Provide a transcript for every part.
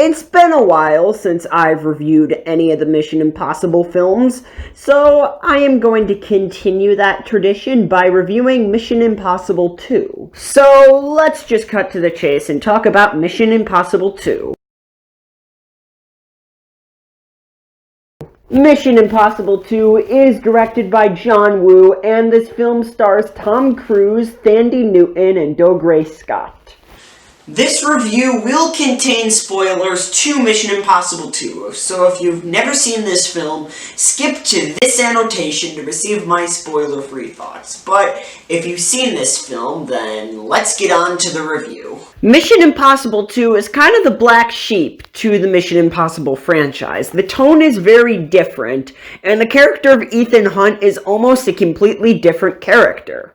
It's been a while since I've reviewed any of the Mission Impossible films, so I am going to continue that tradition by reviewing Mission Impossible 2. So let's just cut to the chase and talk about Mission Impossible 2. Mission Impossible 2 is directed by John Woo, and this film stars Tom Cruise, Thandie Newton, and Dougray Scott. This review will contain spoilers to Mission Impossible 2, so if you've never seen this film, skip to this annotation to receive my spoiler-free thoughts. But if you've seen this film, then let's get on to the review. Mission Impossible 2 is kind of the black sheep to the Mission Impossible franchise. The tone is very different, and the character of Ethan Hunt is almost a completely different character.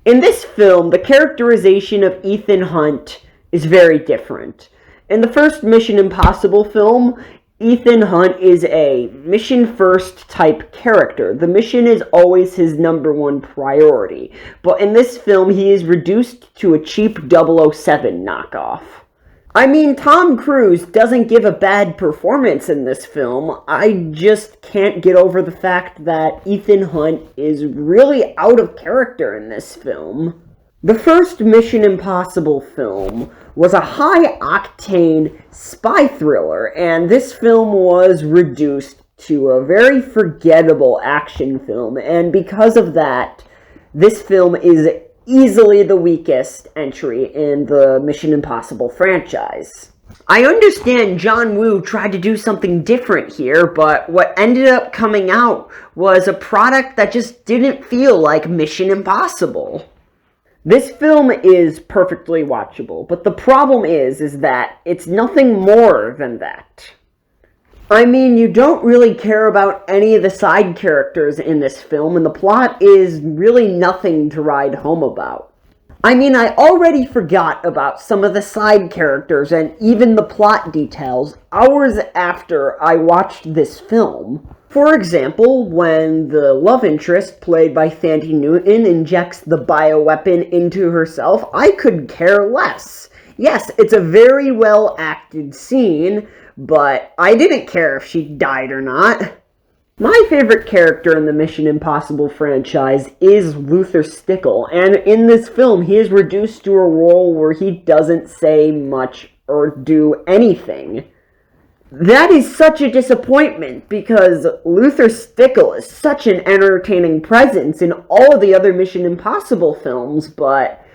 In this film, the characterization of Ethan Hunt is very different. In the first Mission Impossible film, Ethan Hunt is a mission-first type character. The mission is always his number one priority. But in this film, he is reduced to a cheap 007 knockoff. I mean, Tom Cruise doesn't give a bad performance in this film. I just can't get over the fact that Ethan Hunt is really out of character in this film. The first Mission Impossible film was a high-octane spy thriller, and this film was reduced to a very forgettable action film, and because of that, this film is easily the weakest entry in the Mission Impossible franchise. I understand John Woo tried to do something different here, but what ended up coming out was a product that just didn't feel like Mission Impossible. This film is perfectly watchable, but the problem is that it's nothing more than that. I mean, you don't really care about any of the side characters in this film, and the plot is really nothing to write home about. I mean, I already forgot about some of the side characters and even the plot details hours after I watched this film. For example, when the love interest, played by Thandie Newton, injects the bioweapon into herself, I could care less. Yes, it's a very well acted scene, but I didn't care if she died or not. My favorite character in the Mission Impossible franchise is Luther Stickle, and in this film he is reduced to a role where he doesn't say much or do anything. That is such a disappointment, because Luther Stickle is such an entertaining presence in all of the other Mission Impossible films, but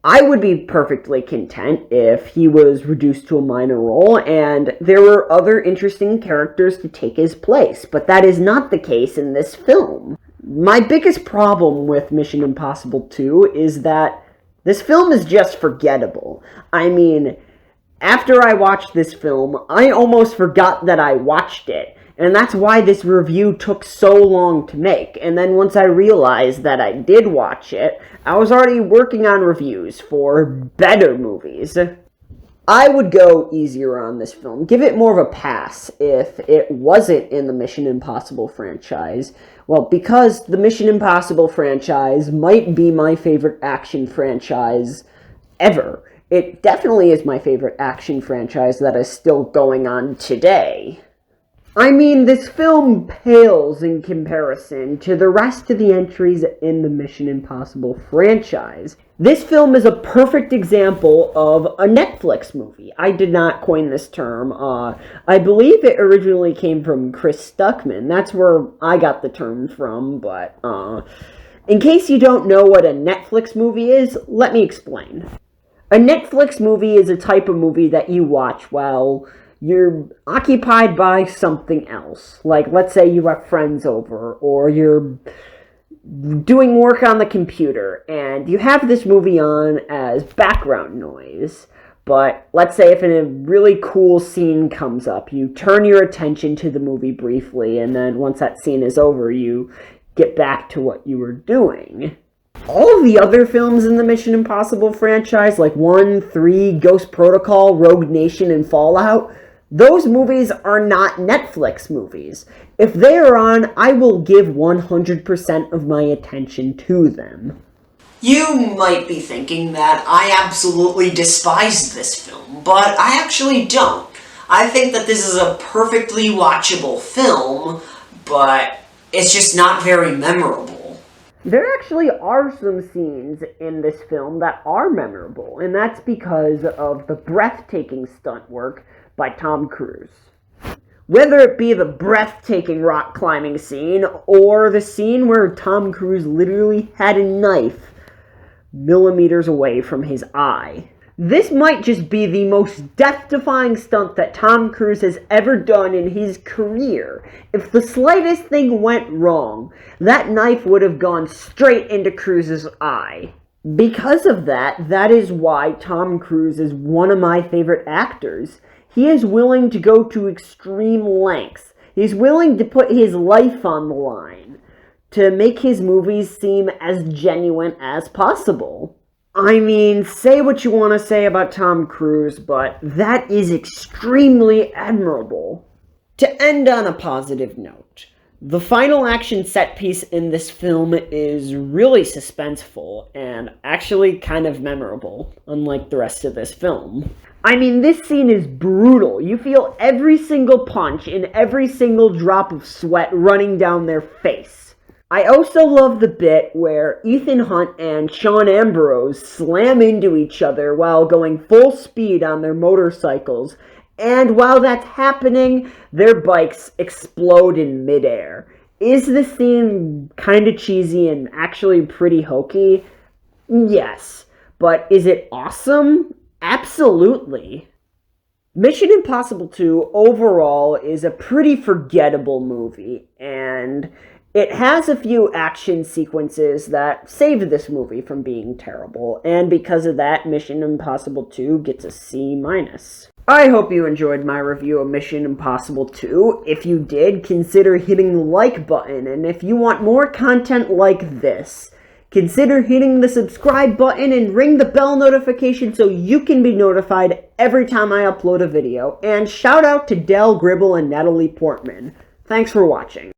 I would be perfectly content if he was reduced to a minor role and there were other interesting characters to take his place, but that is not the case in this film. My biggest problem with Mission Impossible 2 is that this film is just forgettable. I mean, after I watched this film, I almost forgot that I watched it, and that's why this review took so long to make. And then once I realized that I did watch it, I was already working on reviews for better movies. I would go easier on this film, give it more of a pass if it wasn't in the Mission Impossible franchise. Well, because the Mission Impossible franchise might be my favorite action franchise ever. It definitely is my favorite action franchise that is still going on today. I mean, this film pales in comparison to the rest of the entries in the Mission Impossible franchise. This film is a perfect example of a Netflix movie. I did not coin this term. I believe it originally came from Chris Stuckman. That's where I got the term from, but in case you don't know what a Netflix movie is, let me explain. A Netflix movie is a type of movie that you watch while you're occupied by something else. Like, let's say you have friends over, or you're doing work on the computer, and you have this movie on as background noise. But let's say if a really cool scene comes up, you turn your attention to the movie briefly, and then once that scene is over, you get back to what you were doing. All of the other films in the Mission Impossible franchise, like 1, 3, Ghost Protocol, Rogue Nation, and Fallout, those movies are not Netflix movies. If they are on, I will give 100% of my attention to them. You might be thinking that I absolutely despise this film, but I actually don't. I think that this is a perfectly watchable film, but it's just not very memorable. There actually are some scenes in this film that are memorable, and that's because of the breathtaking stunt work by Tom Cruise. Whether it be the breathtaking rock climbing scene, or the scene where Tom Cruise literally had a knife millimeters away from his eye. This might just be the most death-defying stunt that Tom Cruise has ever done in his career. If the slightest thing went wrong, that knife would have gone straight into Cruise's eye. Because of that, that is why Tom Cruise is one of my favorite actors. He is willing to go to extreme lengths. He's willing to put his life on the line to make his movies seem as genuine as possible. I mean, say what you want to say about Tom Cruise, but that is extremely admirable. To end on a positive note, the final action set piece in this film is really suspenseful and actually kind of memorable, unlike the rest of this film. I mean, this scene is brutal. You feel every single punch and every single drop of sweat running down their face. I also love the bit where Ethan Hunt and Sean Ambrose slam into each other while going full speed on their motorcycles, and while that's happening, their bikes explode in midair. Is the scene kind of cheesy and actually pretty hokey? Yes. But is it awesome? Absolutely. Mission Impossible 2 overall is a pretty forgettable movie, and it has a few action sequences that saved this movie from being terrible, and because of that, Mission Impossible 2 gets a C-. I hope you enjoyed my review of Mission Impossible 2. If you did, consider hitting the like button, and if you want more content like this, consider hitting the subscribe button and ring the bell notification so you can be notified every time I upload a video. And shout out to Del Gribble and Natalie Portman. Thanks for watching.